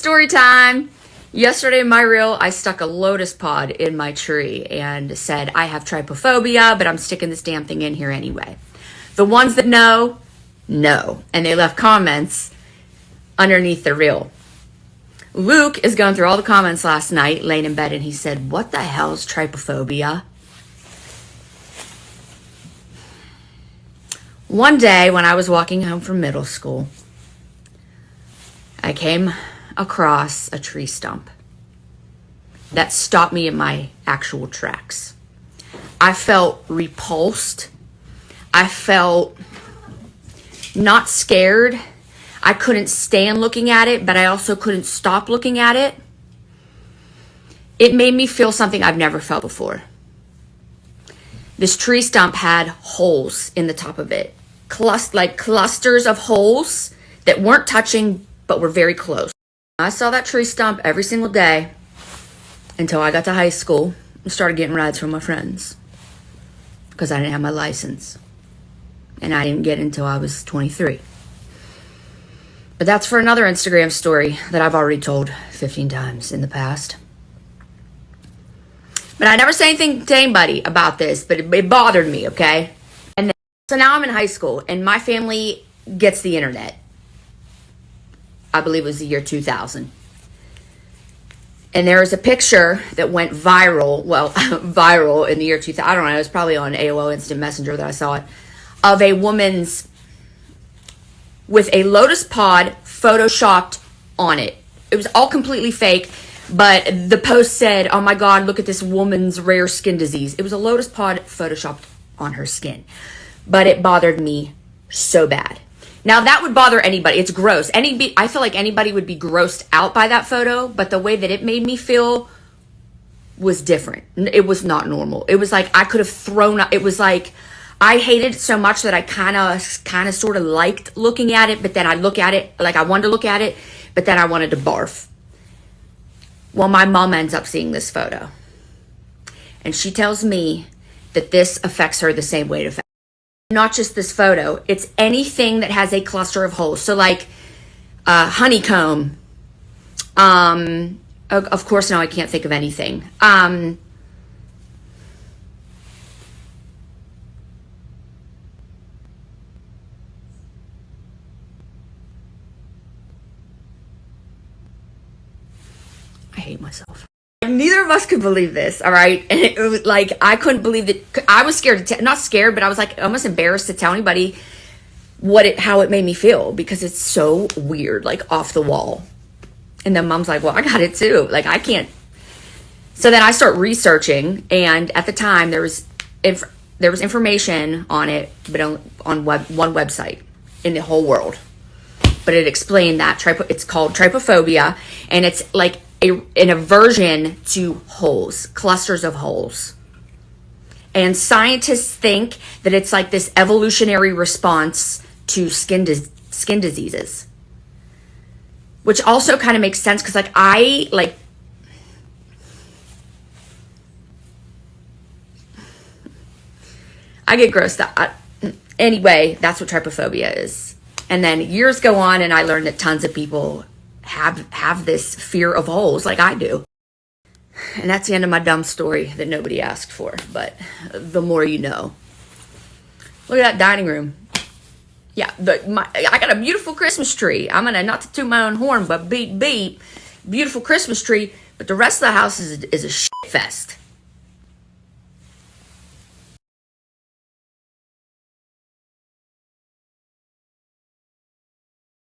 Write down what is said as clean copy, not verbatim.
Story time. Yesterday in my reel, I stuck a lotus pod in my tree and said, I have trypophobia, but I'm sticking this damn thing in here anyway. The ones that know. And they left comments underneath the reel. Luke is going through all the comments last night, laying in bed, and he said, what the hell is trypophobia? One day when I was walking home from middle school, I came across a tree stump that stopped me in my actual tracks. I felt repulsed. I felt not scared. I couldn't stand looking at it, but I also couldn't stop looking at it. It made me feel something I've never felt before. This tree stump had holes in the top of it, like clusters of holes that weren't touching but were very close. I saw that tree stump every single day until I got to high school and started getting rides from my friends because I didn't have my license. And I didn't get it until I was 23. But that's for another Instagram story that I've already told 15 times in the past. But I never say anything to anybody about this, but it bothered me, okay? And then, so now I'm in high school, and my family gets the internet. I believe it was the year 2000. And there was a picture that went viral, viral in the year 2000. I don't know, it was probably on AOL Instant Messenger that I saw it, of a woman's with a lotus pod photoshopped on it. It was all completely fake, but the post said, oh my God, look at this woman's rare skin disease. It was a lotus pod photoshopped on her skin. But it bothered me so bad. Now that would bother anybody. It's gross. I feel like anybody would be grossed out by that photo, but the way that it made me feel was different. It was not normal. It was like I could have thrown up. It was like I hated it so much that I kind of sort of liked looking at it, but then I look at it, like I wanted to look at it, but then I wanted to barf. Well, my mom ends up seeing this photo, and she tells me that this affects her the same way it affects. Not just this photo, it's anything that has a cluster of holes. So like honeycomb. Of course, now I can't think of anything. I hate myself. Neither of us could believe this, all right? And it was like, I couldn't believe that. I was scared, not scared, but I was like almost embarrassed to tell anybody how it made me feel because it's so weird, like off the wall. And then mom's like, well, I got it too. Like, I can't. So then I start researching, and at the time there was information on it, but on one website in the whole world. But it explained that it's called trypophobia, and it's like an aversion to holes, clusters of holes. And scientists think that it's like this evolutionary response to skin diseases, which also kind of makes sense because I get grossed out. Anyway, that's what trypophobia is. And then years go on, and I learned that tons of people have this fear of holes like I do. And that's the end of my dumb story that nobody asked for, but the more you know. Look at that dining room. Yeah, I got a beautiful Christmas tree. I'm gonna, not to toot my own horn, but beep, beautiful Christmas tree, but the rest of the house is a shit fest.